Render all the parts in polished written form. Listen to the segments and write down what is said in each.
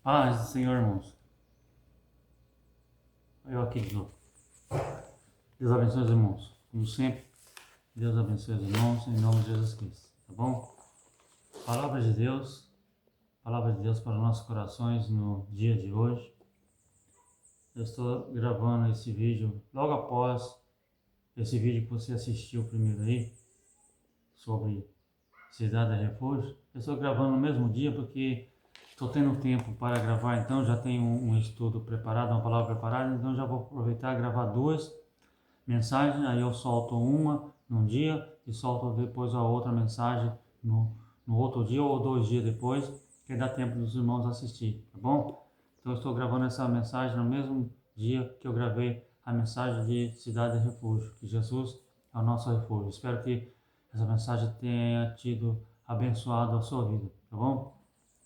Paz do Senhor, irmãos. Eu aqui de novo. Deus abençoe os irmãos. Como sempre, Deus abençoe os irmãos em nome de Jesus Cristo. Tá bom? Palavra de Deus para os nossos corações no dia de hoje. Eu estou gravando esse vídeo logo após esse vídeo que você assistiu primeiro aí, sobre Cidade Refúgio. Eu estou gravando no mesmo dia porque estou tendo tempo para gravar, então já tenho um estudo preparado, uma palavra preparada, então já vou aproveitar e gravar duas mensagens, aí eu solto uma num dia e solto depois a outra mensagem no outro dia ou 2 dias depois, que dá tempo dos irmãos assistir, tá bom? Então eu estou gravando essa mensagem no mesmo dia que eu gravei a mensagem de Cidade Refúgio, que Jesus é o nosso refúgio. Espero que essa mensagem tenha tido abençoado a sua vida, tá bom?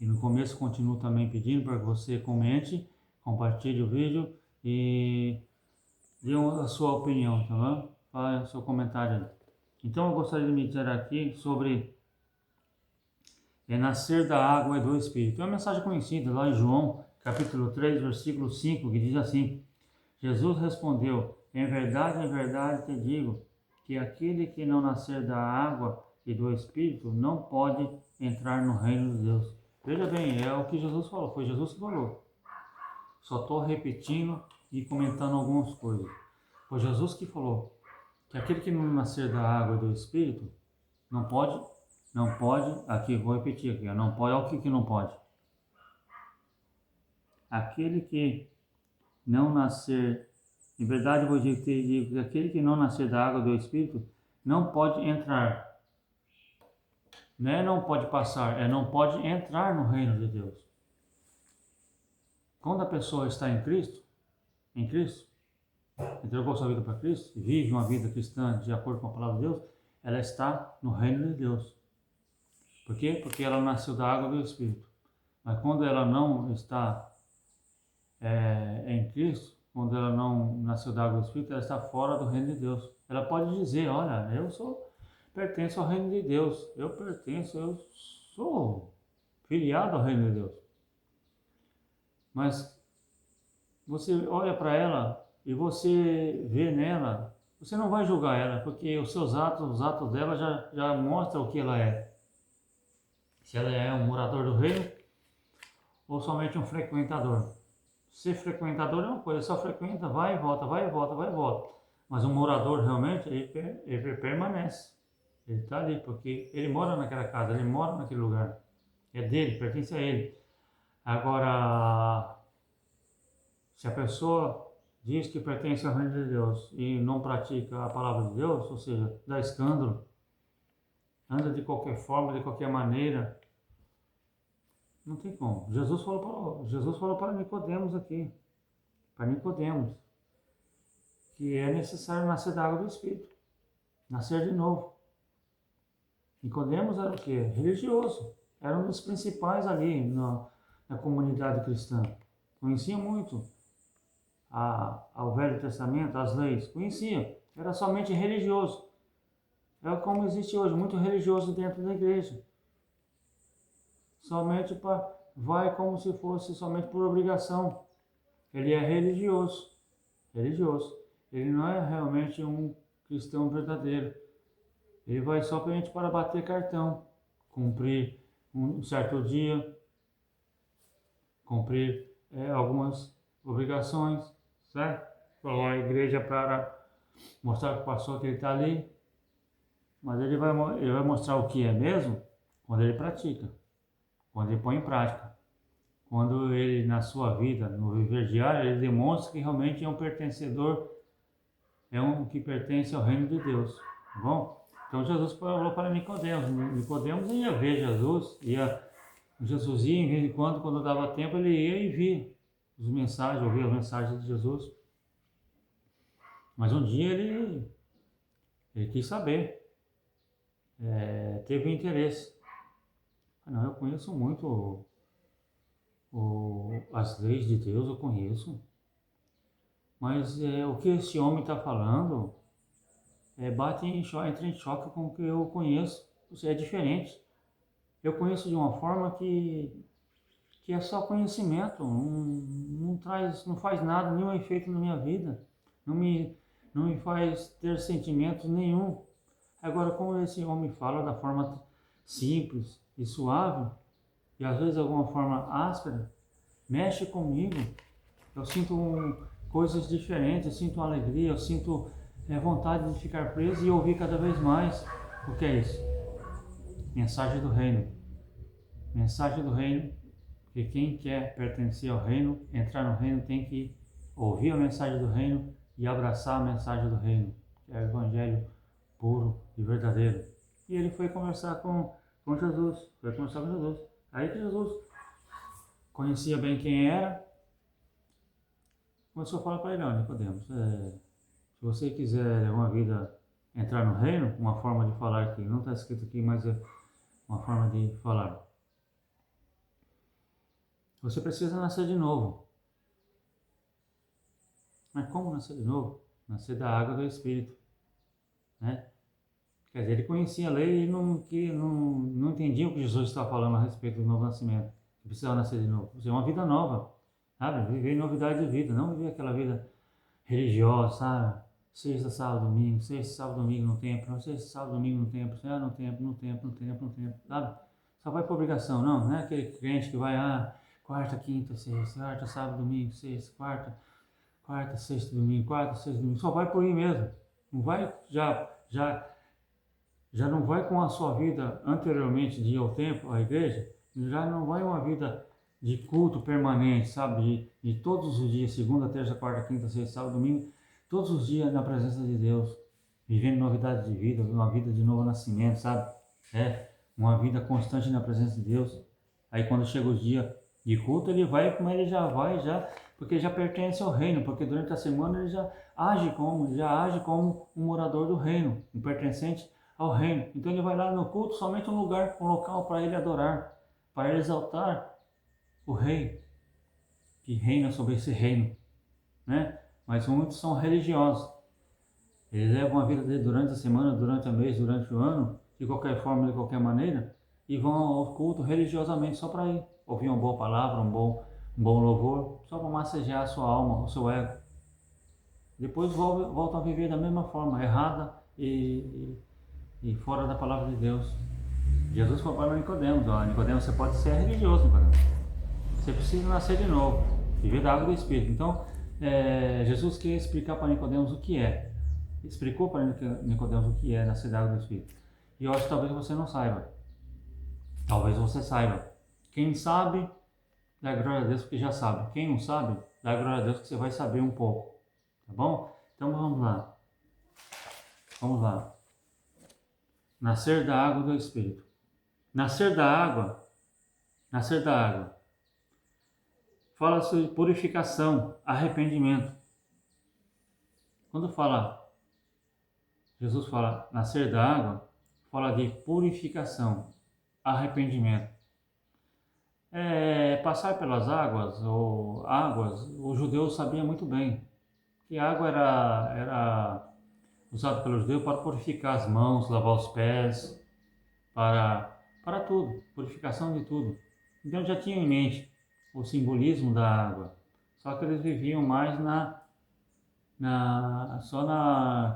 E no começo continuo também pedindo para que você comente, compartilhe o vídeo e dê a sua opinião, tá bom? Fale o seu comentário aí. Então eu gostaria de meditar aqui sobre nascer da água e do Espírito. É uma mensagem conhecida lá em João, capítulo 3, versículo 5, que diz assim: Jesus respondeu: em verdade te digo, que aquele que não nascer da água e do Espírito não pode entrar no reino de Deus. Veja bem, é o que Jesus falou, foi Jesus que falou. Só estou repetindo e comentando algumas coisas. Foi Jesus que falou que aquele que não nascer da água e do Espírito não pode, aqui vou repetir aqui, não pode, olha o que não pode. Aquele que não nascer, em verdade vou dizer que aquele que não nascer da água e do Espírito não pode entrar. Não é não pode passar, é não pode entrar no reino de Deus. Quando a pessoa está em Cristo, entregou sua vida para Cristo, vive uma vida cristã de acordo com a palavra de Deus, ela está no reino de Deus. Por quê? Porque ela nasceu da água e do Espírito. Mas quando ela não está em Cristo, quando ela não nasceu da água e do Espírito, ela está fora do reino de Deus. Ela pode dizer: olha, pertenço ao reino de Deus, eu sou filiado ao reino de Deus. Mas você olha para ela e você vê nela, você não vai julgar ela, porque os atos dela já mostram o que ela é. Se ela é um morador do reino ou somente um frequentador. Ser frequentador é uma coisa, só frequenta, vai e volta, vai e volta, vai e volta. Mas um morador realmente, ele permanece. Ele está ali, porque ele mora naquela casa, ele mora naquele lugar. É dele, pertence a ele. Agora, se a pessoa diz que pertence ao reino de Deus e não pratica a palavra de Deus, ou seja, dá escândalo, anda de qualquer forma, de qualquer maneira, não tem como. Jesus falou para Nicodemos aqui, que é necessário nascer da água do Espírito, nascer de novo. Nicodemos era o quê? Religioso, era um dos principais ali na comunidade cristã. Conhecia muito ao Velho Testamento, as leis, conhecia, era somente religioso. É como existe hoje, muito religioso dentro da igreja. Vai como se fosse somente por obrigação. Ele é religioso. Ele não é realmente um cristão verdadeiro. Ele vai somente para bater cartão, cumprir um certo dia, cumprir algumas obrigações, certo? Falou à igreja para mostrar para o pastor que ele está ali, mas ele vai mostrar o que é mesmo quando ele pratica, quando ele põe em prática. Quando ele, na sua vida, no viver diário, ele demonstra que realmente é um pertencedor, que pertence ao reino de Deus, tá bom? Então Jesus falou para Nicodemos. Nicodemos ia ver Jesus ia em vez de quando dava tempo, ele ia e via ouvia as mensagens de Jesus. Mas um dia ele quis saber, teve interesse. Não, eu conheço muito as leis de Deus, eu conheço. Mas o que esse homem está falando entra em choque com o que eu conheço. Ou seja, é diferente. Eu conheço de uma forma que que é só conhecimento, não faz nada, nenhum efeito na minha vida, não me faz ter sentimentos nenhum. Agora, como esse homem fala da forma simples e suave, e às vezes de alguma forma áspera, mexe comigo. Eu sinto coisas diferentes, eu sinto alegria, eu sinto vontade de ficar preso e ouvir cada vez mais. O que é isso? Mensagem do reino. Mensagem do reino, que quem quer pertencer ao reino, entrar no reino, tem que ouvir a mensagem do reino e abraçar a mensagem do reino, que é o evangelho puro e verdadeiro. E ele foi conversar com Jesus, Aí que Jesus conhecia bem quem era, começou a falar para ele: olha, Nicodemos, se você quiser uma vida, entrar no reino, uma forma de falar que não está escrito aqui, mas é uma forma de falar. Você precisa nascer de novo. Mas como nascer de novo? Nascer da água do Espírito, né? Quer dizer, ele conhecia a lei e não entendia o que Jesus estava falando a respeito do novo nascimento. Que precisava nascer de novo. Ou seja, uma vida nova, sabe? Viver novidade de vida, não viver aquela vida religiosa, sabe? Sexta, sábado, domingo no templo, sexta, sábado, domingo no templo, no templo, sabe? Só vai por obrigação, não é aquele crente que vai, quarta, quinta, sexta, quarta, sábado, domingo, sexta, quarta, sexta, domingo, só vai por aí mesmo. Não vai, já não vai com a sua vida anteriormente de ir ao templo, à igreja, já não vai uma vida de culto permanente, sabe? De todos os dias, segunda, terça, quarta, quinta, sexta, sábado, domingo, todos os dias na presença de Deus, vivendo novidade de vida, uma vida de novo nascimento, sabe? Uma vida constante na presença de Deus. Aí quando chega os dias de culto, ele vai, como ele já vai, porque já pertence ao reino, porque durante a semana ele já age como um morador do reino, um pertencente ao reino. Então ele vai lá no culto, somente um lugar, um local para ele adorar, para ele exaltar o rei, que reina sobre esse reino, né? Mas muitos são religiosos. Eles levam a vida dele durante a semana, durante o mês, durante o ano, de qualquer forma, de qualquer maneira, e vão ao culto religiosamente só para ir ouvir uma boa palavra, um bom louvor, só para massagear a sua alma, o seu ego. Depois voltam a viver da mesma forma, errada e fora da palavra de Deus. Jesus falou para Nicodemos: Nicodemos, você pode ser religioso, Nicodemos. Você precisa nascer de novo, viver da água do Espírito. Então, Jesus quer explicar para Nicodemos o que é. Explicou para Nicodemos o que é nascer da água do Espírito. E eu acho que talvez você não saiba. Talvez você saiba. Quem sabe, dá glória a Deus porque já sabe. Quem não sabe, dá glória a Deus que você vai saber um pouco. Tá bom? Então vamos lá. Vamos lá. Nascer da água do Espírito. Nascer da água. Fala sobre purificação, arrependimento. Quando Jesus fala nascer da água, fala de purificação, arrependimento. Passar pelas águas, o judeu sabia muito bem que a água era usada pelos judeus para purificar as mãos, lavar os pés, para tudo, purificação de tudo. Então já tinha em mente o simbolismo da água, só que eles viviam mais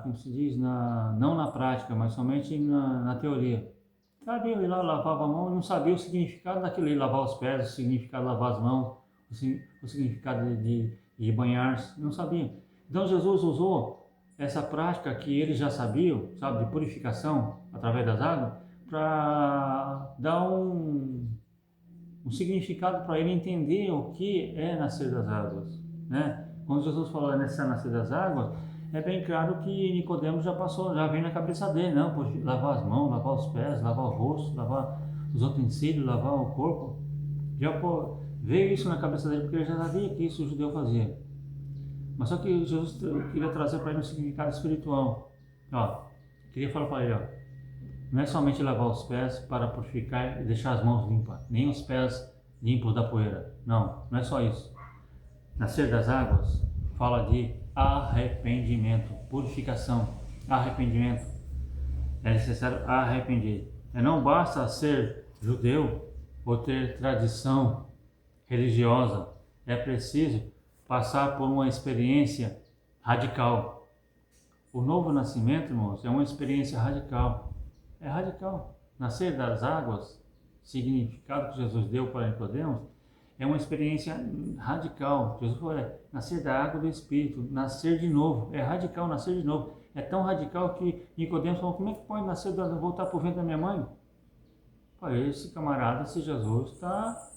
como se diz, não na prática, mas somente na teoria. Sabia ir lá, lavava a mão e não sabia o significado daquilo ali, lavar os pés, o significado de lavar as mãos, o significado de banhar-se, não sabia. Então Jesus usou essa prática que eles já sabiam, sabe, de purificação através das águas, para dar um significado para ele entender o que é nascer das águas, né? Quando Jesus falou nesse nascer das águas, é bem claro que Nicodemos já vem na cabeça dele, não, lavar as mãos, lavar os pés, lavar o rosto, lavar os utensílios, lavar o corpo. Veio isso na cabeça dele porque ele já sabia que isso o judeu fazia. Mas só que Jesus queria trazer para ele um significado espiritual. Queria falar para ele, não é somente lavar os pés para purificar e deixar as mãos limpas, nem os pés limpos da poeira. Não é só isso. Nascer das águas fala de arrependimento, purificação, arrependimento. É necessário arrepender. Não basta ser judeu ou ter tradição religiosa. É preciso passar por uma experiência radical. O novo nascimento, irmãos, é uma experiência radical. É radical. Nascer das águas, significado que Jesus deu para Nicodemos, é uma experiência radical. Jesus falou, nascer da água do Espírito, nascer de novo. É radical, nascer de novo. É tão radical que Nicodemos falou, como é que pode nascer, voltar para o ventre da minha mãe? Para esse camarada, se Jesus está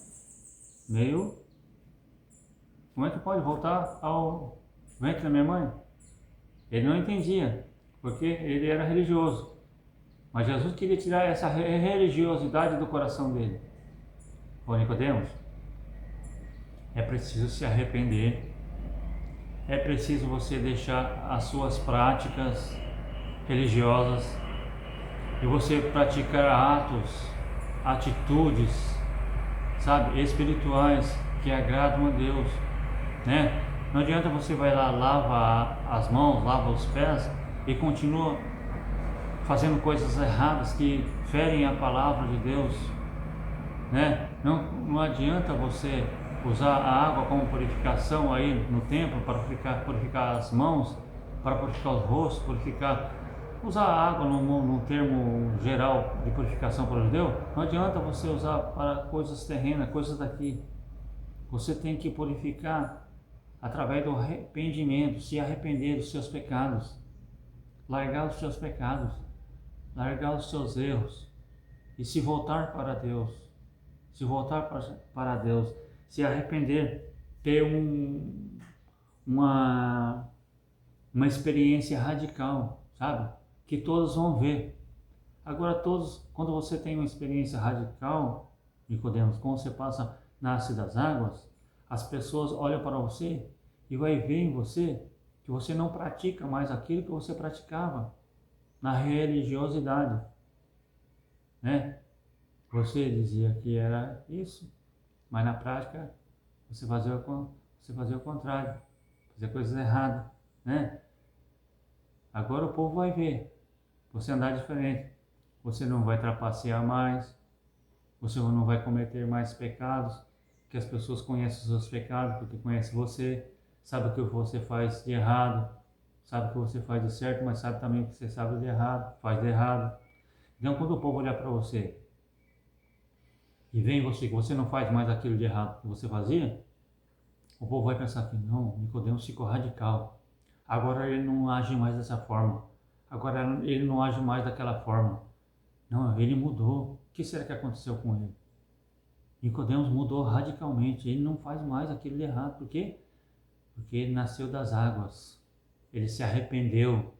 meio... Como é que pode voltar ao ventre da minha mãe? Ele não entendia, porque ele era religioso. Mas Jesus queria tirar essa religiosidade do coração dele. Ô Nicodemos, é preciso se arrepender. É preciso você deixar as suas práticas religiosas e você praticar atos, atitudes, sabe, espirituais que agradam a Deus, né? Não adianta você vai lá, lava as mãos, lava os pés e continua fazendo coisas erradas que ferem a palavra de Deus, né? Não adianta você usar a água como purificação aí no templo para purificar as mãos, para purificar os rostos, usar a água no termo geral de purificação para o judeu. Não adianta você usar para coisas terrenas, coisas daqui. Você tem que purificar através do arrependimento, se arrepender dos seus pecados, largar os seus pecados, largar os seus erros e se voltar para Deus, para Deus, se arrepender, ter uma experiência radical, sabe? Que todos vão ver. Agora quando você tem uma experiência radical, Nicodemos, quando você nasce das águas, as pessoas olham para você e vai ver em você que você não pratica mais aquilo que você praticava na religiosidade, né? Você dizia que era isso, mas na prática você fazia o contrário, fazia coisas erradas, né? Agora o povo vai ver você andar diferente, você não vai trapacear mais, você não vai cometer mais pecados, que as pessoas conhecem os seus pecados, porque conhecem você, sabe o que você faz de errado, sabe o que você faz de certo, mas sabe também o que você sabe de errado, faz de errado. Então quando o povo olhar para você e vê em você que você não faz mais aquilo de errado que você fazia, o povo vai pensar que não, Nicodemos ficou radical. Agora ele não age mais dessa forma. Agora ele não age mais daquela forma. Não, ele mudou. O que será que aconteceu com ele? Nicodemos mudou radicalmente. Ele não faz mais aquilo de errado. Por quê? Porque ele nasceu das águas. Ele se arrependeu,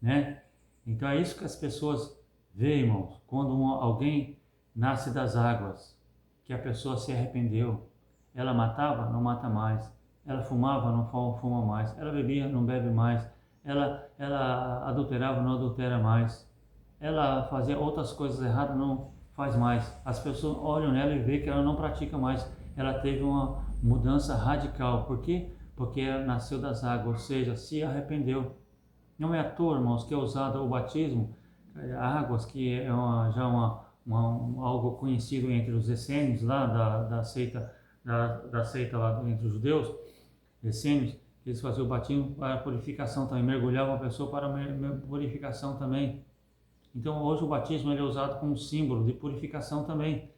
né? Então é isso que as pessoas veem, irmãos. Quando alguém nasce das águas, que a pessoa se arrependeu. Ela matava? Não mata mais. Ela fumava? Não fuma mais. Ela bebia? Não bebe mais. Ela adulterava? Não adultera mais. Ela fazia outras coisas erradas? Não faz mais. As pessoas olham nela e veem que ela não pratica mais. Ela teve uma mudança radical. Por quê? Porque ela nasceu das águas, ou seja, se arrependeu. Não é à toa, irmãos, que é usado o batismo, águas, que é algo conhecido entre os essênios lá da seita lá entre os judeus, essênios, eles faziam o batismo para purificação também, mergulhavam a pessoa para purificação também. Então hoje o batismo ele é usado como símbolo de purificação também,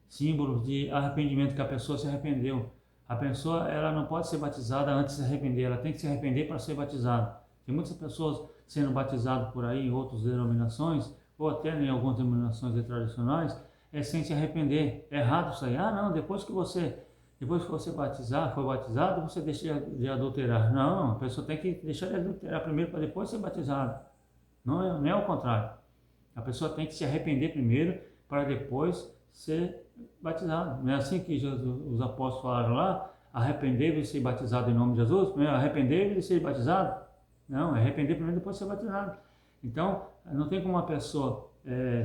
símbolo de arrependimento, que a pessoa se arrependeu. A pessoa ela não pode ser batizada antes de se arrepender, ela tem que se arrepender para ser batizada. Tem muitas pessoas sendo batizadas por aí em outras denominações, ou até em algumas denominações tradicionais, sem se arrepender. É errado isso aí. Ah, não, depois que você foi batizado, você deixa de adulterar. Não, a pessoa tem que deixar de adulterar primeiro para depois ser batizada. Não é o contrário. A pessoa tem que se arrepender primeiro para depois ser batizado. Não é assim que os apóstolos falaram lá? Arrepender-vos de ser batizado em nome de Jesus? Arrepender-vos de ser batizado? Não, é arrepender primeiro e depois ser batizado. Então, não tem como uma pessoa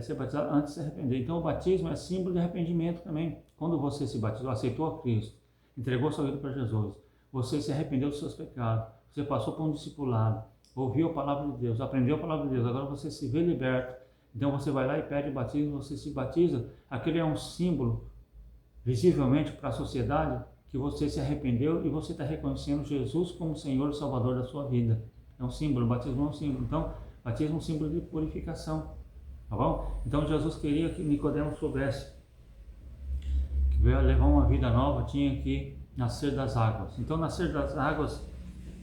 ser batizada antes de se arrepender. Então, o batismo é símbolo de arrependimento também. Quando você se batizou, aceitou a Cristo, entregou sua vida para Jesus, você se arrependeu dos seus pecados, você passou por um discipulado, ouviu a palavra de Deus, aprendeu a palavra de Deus, agora você se vê liberto. Então, você vai lá e pede o batismo, você se batiza. Aquele é um símbolo visivelmente para a sociedade que você se arrependeu e você está reconhecendo Jesus como Senhor e Salvador da sua vida. É um símbolo, o batismo é um símbolo. Então, batismo é um símbolo de purificação, tá bom? Então, Jesus queria que Nicodemo soubesse que veio levar uma vida nova, tinha que nascer das águas. Então, nascer das águas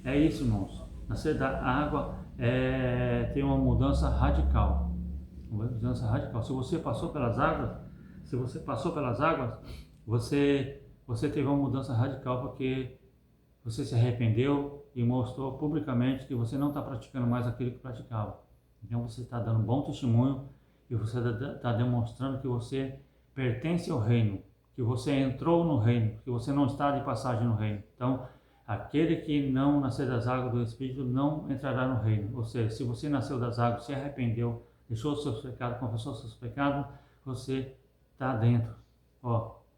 é isso, irmãos. Nascer da água tem uma mudança radical. Uma mudança radical. Se você passou pelas águas, você teve uma mudança radical porque você se arrependeu e mostrou publicamente que você não está praticando mais aquilo que praticava. Então você está dando bom testemunho e você está demonstrando que você pertence ao reino, que você entrou no reino, que você não está de passagem no reino. Então, aquele que não nascer das águas do Espírito não entrará no reino. Ou seja, se você nasceu das águas, se arrependeu, deixou os seus pecados, confessou os seus pecados, você está dentro,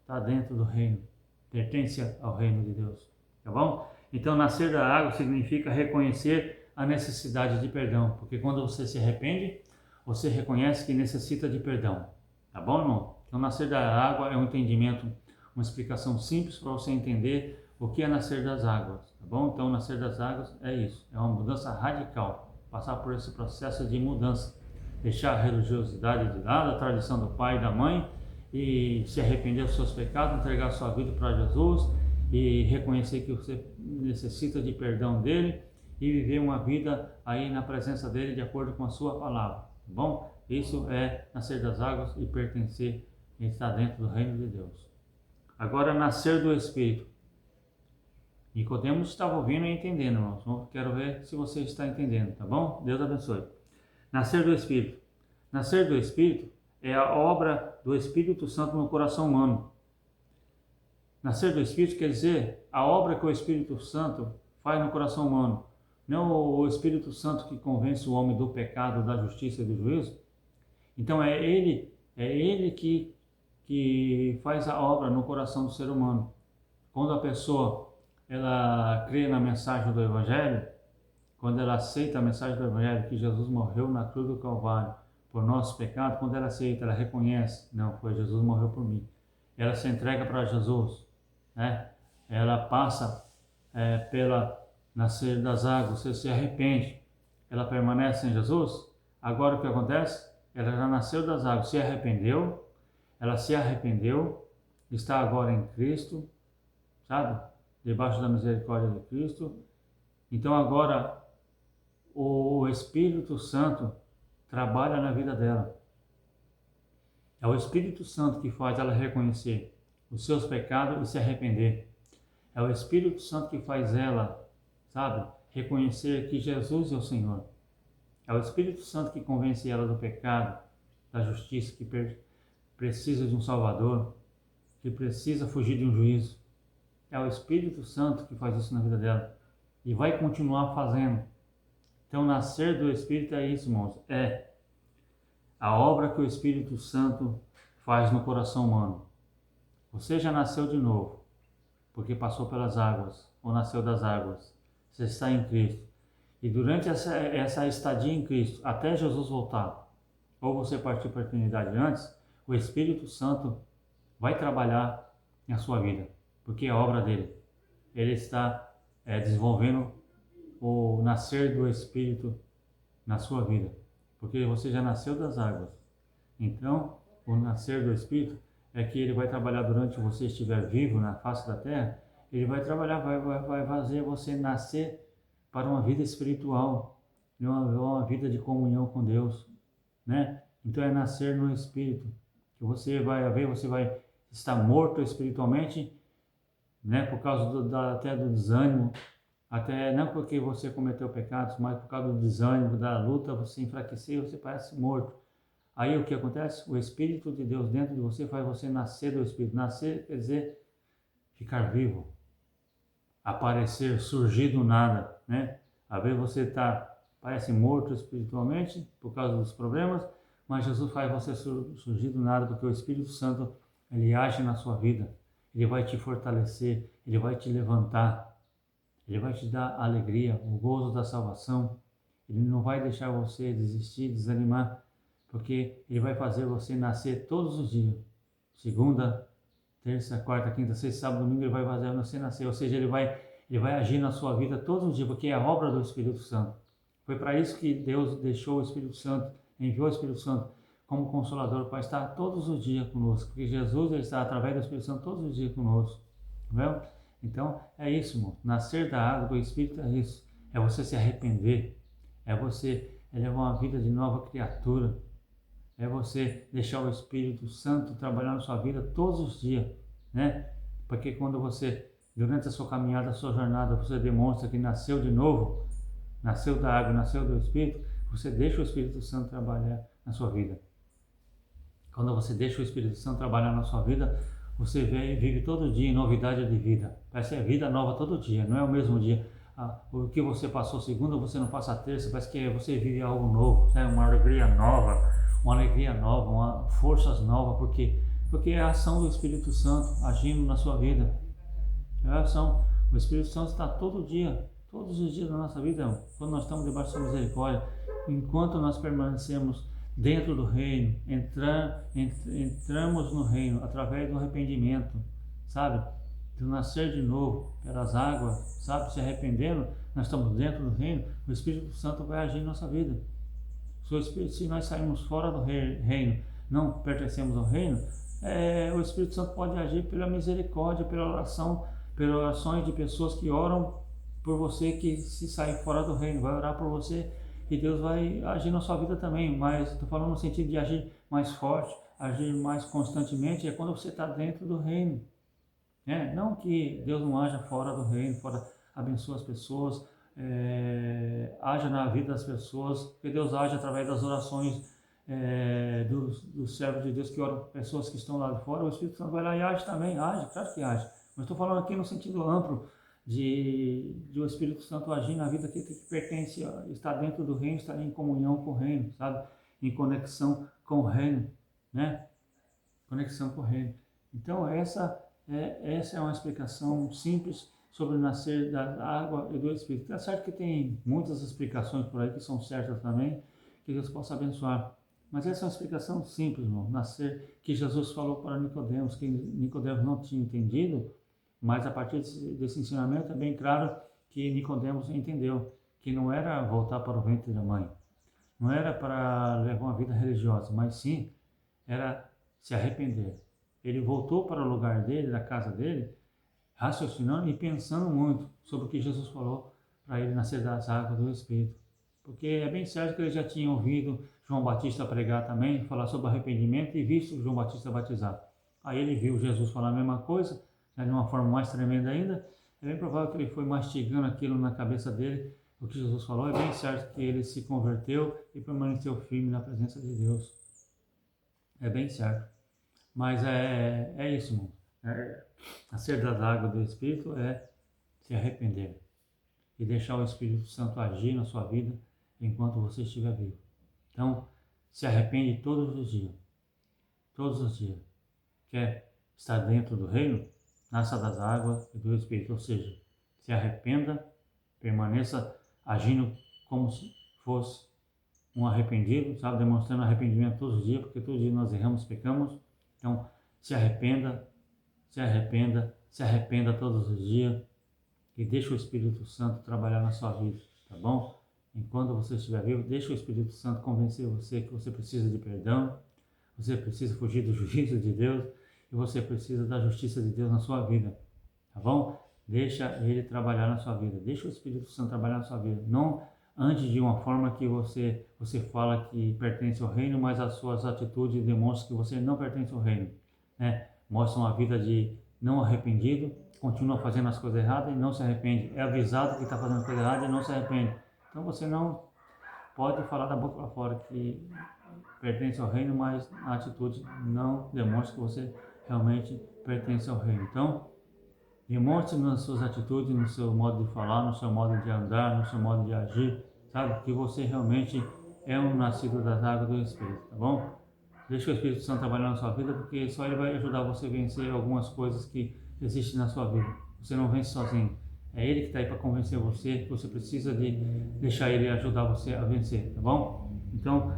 está dentro do reino, pertence ao reino de Deus, tá bom? Então, nascer da água significa reconhecer a necessidade de perdão, porque quando você se arrepende, você reconhece que necessita de perdão, tá bom, irmão? Então, nascer da água é um entendimento, uma explicação simples para você entender o que é nascer das águas, tá bom? Então, nascer das águas é isso, é uma mudança radical, passar por esse processo de mudança, deixar a religiosidade de lado, a tradição do pai e da mãe, e se arrepender dos seus pecados, entregar sua vida para Jesus e reconhecer que você necessita de perdão dele e viver uma vida aí na presença dele de acordo com a sua palavra, tá bom? Isso é nascer das águas e pertencer e estar dentro do reino de Deus. Agora, nascer do Espírito. Nicodemos estava ouvindo e entendendo, irmãos. Quero ver se você está entendendo, tá bom? Deus abençoe. Nascer do Espírito. Nascer do Espírito é a obra do Espírito Santo no coração humano. Nascer do Espírito quer dizer a obra que o Espírito Santo faz no coração humano. Não o Espírito Santo que convence o homem do pecado, da justiça e do juízo. Então é ele que faz a obra no coração do ser humano. Quando a pessoa ela crê na mensagem do Evangelho, quando ela aceita a mensagem do Evangelho que Jesus morreu na cruz do Calvário por nossos pecados, quando ela aceita, ela reconhece, não, foi Jesus morreu por mim. Ela se entrega para Jesus, né? Ela passa pela nascer das águas, você se arrepende, ela permanece em Jesus. Agora o que acontece? Ela já nasceu das águas, se arrependeu, ela se arrependeu, está agora em Cristo, sabe? Debaixo da misericórdia de Cristo. Então agora o Espírito Santo trabalha na vida dela. É o Espírito Santo que faz ela reconhecer os seus pecados e se arrepender. É o Espírito Santo que faz ela, sabe, reconhecer que Jesus é o Senhor. É o Espírito Santo que convence ela do pecado, da justiça, que precisa de um Salvador, que precisa fugir de um juízo. É o Espírito Santo que faz isso na vida dela e vai continuar fazendo. Então, nascer do Espírito é isso, irmãos, é a obra que o Espírito Santo faz no coração humano. Você já nasceu de novo, porque passou pelas águas, ou nasceu das águas. Você está em Cristo. E durante essa estadia em Cristo, até Jesus voltar, ou você partir para a eternidade antes, o Espírito Santo vai trabalhar na sua vida, porque é obra dele. Ele está desenvolvendo o nascer do Espírito na sua vida, porque você já nasceu das águas. Então, o nascer do Espírito é que ele vai trabalhar durante você estiver vivo na face da terra. Ele vai trabalhar, vai fazer você nascer para uma vida espiritual, uma vida de comunhão com Deus, né? Então é nascer no Espírito, que você vai estar morto espiritualmente, né? Por causa até do desânimo, até não porque você cometeu pecados, mas por causa do desânimo, da luta, você enfraqueceu, você parece morto. Aí o que acontece? O Espírito de Deus dentro de você faz você nascer do Espírito. Nascer quer dizer ficar vivo, aparecer, surgir do nada, né? Às vezes você parece morto espiritualmente por causa dos problemas, mas Jesus faz você surgir do nada porque o Espírito Santo, ele age na sua vida. Ele vai te fortalecer, ele vai te levantar, ele vai te dar alegria, o gozo da salvação. Ele não vai deixar você desistir, desanimar, porque ele vai fazer você nascer todos os dias. Segunda, terça, quarta, quinta, sexta, sábado, domingo, ele vai fazer você nascer. Ou seja, ele vai agir na sua vida todos os dias, porque é a obra do Espírito Santo. Foi para isso que Deus deixou o Espírito Santo, enviou o Espírito Santo como Consolador, para estar todos os dias conosco. Porque Jesus ele está através do Espírito Santo todos os dias conosco. Entendeu? Então, é isso, irmão. Nascer da água do Espírito é isso. É você se arrepender. É você levar uma vida de nova criatura. É você deixar o Espírito Santo trabalhar na sua vida todos os dias, né? Porque quando você, durante a sua caminhada, a sua jornada, você demonstra que nasceu de novo, nasceu da água, nasceu do Espírito, você deixa o Espírito Santo trabalhar na sua vida. Quando você deixa o Espírito Santo trabalhar na sua vida, você vive todo dia em novidade de vida. Parece que é vida nova todo dia, não é o mesmo dia. O que você passou segunda, você não passa terça, parece que você vive algo novo, né? Uma alegria nova, forças novas, porque é a ação do Espírito Santo agindo na sua vida. É a ação. O Espírito Santo está todo dia, todos os dias da nossa vida, quando nós estamos debaixo da misericórdia, enquanto nós permanecemos dentro do reino, entramos no reino através do arrependimento, sabe? Do nascer de novo pelas águas, sabe? Se arrependendo, nós estamos dentro do reino, o Espírito Santo vai agir em nossa vida. Se nós saímos fora do reino, não pertencemos ao reino, o Espírito Santo pode agir pela misericórdia, pela oração, pelas orações de pessoas que oram por você, que se sair fora do reino, vai orar por você e Deus vai agir na sua vida também. Mas estou falando no sentido de agir mais forte, agir mais constantemente, é quando você está dentro do reino. Não que Deus não haja fora do reino, abençoa as pessoas, haja na vida das pessoas, porque Deus age através das orações dos servos de Deus que oram por pessoas que estão lá de fora. O Espírito Santo vai lá e age também, claro que age. Mas estou falando aqui no sentido amplo de o Espírito Santo agir na vida que pertence, está dentro do reino, está em comunhão com o reino, sabe? Em conexão com o reino, né? Conexão com o reino. Então essa é uma explicação simples sobre o nascer da água e do Espírito. É certo que tem muitas explicações por aí que são certas também, que Deus possa abençoar. Mas essa é uma explicação simples, irmão. Nascer, que Jesus falou para Nicodemos, que Nicodemos não tinha entendido, mas a partir desse ensinamento é bem claro que Nicodemos entendeu que não era voltar para o ventre da mãe, não era para levar uma vida religiosa, mas sim era se arrepender. Ele voltou para o lugar dele, da casa dele, raciocinando e pensando muito sobre o que Jesus falou para ele nascer das águas do Espírito. Porque é bem certo que ele já tinha ouvido João Batista pregar também, falar sobre arrependimento e visto João Batista batizar. Aí ele viu Jesus falar a mesma coisa, de uma forma mais tremenda ainda. É bem provável que ele foi mastigando aquilo na cabeça dele, o que Jesus falou. É bem certo que ele se converteu e permaneceu firme na presença de Deus. É bem certo. Mas é isso, irmão. Nascer da água do Espírito é se arrepender e deixar o Espírito Santo agir na sua vida enquanto você estiver vivo. Então, se arrepende todos os dias. Todos os dias. Quer estar dentro do reino? Nasça das águas e do Espírito. Ou seja, se arrependa, permaneça agindo como se fosse um arrependido, sabe? Demonstrando arrependimento todos os dias, porque todos os dias nós erramos, pecamos. Então, se arrependa todos os dias e deixa o Espírito Santo trabalhar na sua vida, tá bom? Enquanto você estiver vivo, deixa o Espírito Santo convencer você que você precisa de perdão, você precisa fugir do juízo de Deus e você precisa da justiça de Deus na sua vida, tá bom? Deixa Ele trabalhar na sua vida, deixa o Espírito Santo trabalhar na sua vida, não antes de uma forma que você fala que pertence ao reino, mas as suas atitudes demonstram que você não pertence ao reino, né? Mostra uma vida de não arrependido, continua fazendo as coisas erradas e não se arrepende, é avisado que está fazendo as coisas erradas e não se arrepende. Então você não pode falar da boca para fora que pertence ao reino, mas a atitude não demonstra que você realmente pertence ao reino. Então, demonstre nas suas atitudes, no seu modo de falar, no seu modo de andar, no seu modo de agir, sabe? Que você realmente é um nascido das águas do Espírito, tá bom? Deixa o Espírito Santo trabalhar na sua vida, porque só ele vai ajudar você a vencer algumas coisas que existem na sua vida. Você não vence sozinho. É ele que está aí para convencer você, que você precisa de deixar ele ajudar você a vencer, tá bom? Então,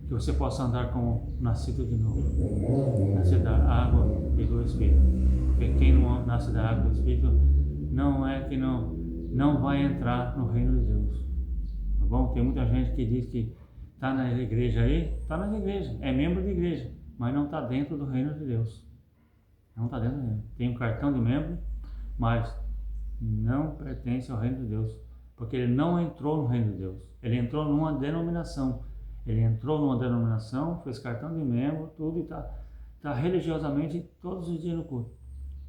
que você possa andar como nascido de novo, nascido da água e do Espírito. Porque quem não nasce da água e do Espírito não é que não vai entrar no reino de Deus. Tá bom? Tem muita gente que diz que está na igreja aí, está na igreja, é membro de igreja, mas não está dentro do reino de Deus. Não está dentro do reino. Tem um cartão de membro, mas não pertence ao reino de Deus, porque ele não entrou no reino de Deus. Ele entrou numa denominação. Ele entrou numa denominação, fez cartão de membro, tudo, e está religiosamente todos os dias no culto.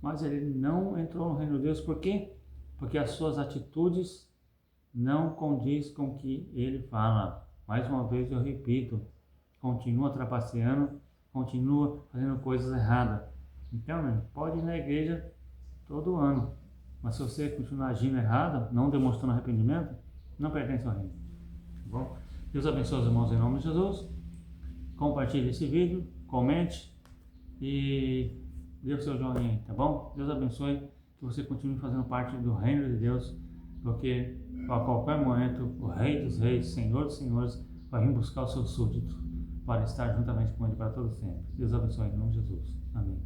Mas ele não entrou no reino de Deus, por quê? Porque as suas atitudes não condiz com o que ele fala. Mais uma vez eu repito, continua trapaceando, continua fazendo coisas erradas. Então, né, pode ir na igreja todo ano, mas se você continuar agindo errado, não demonstrando arrependimento, não pertence ao reino. Tá bom? Deus abençoe os irmãos em nome de Jesus. Compartilhe esse vídeo, comente e dê o seu joinha aí, tá bom? Deus abençoe, que você continue fazendo parte do reino de Deus, porque a qualquer momento o Rei dos Reis, Senhor dos Senhores, vai vir buscar os seus súditos para estar juntamente com Ele para todo sempre. Deus abençoe em nome de Jesus. Amém.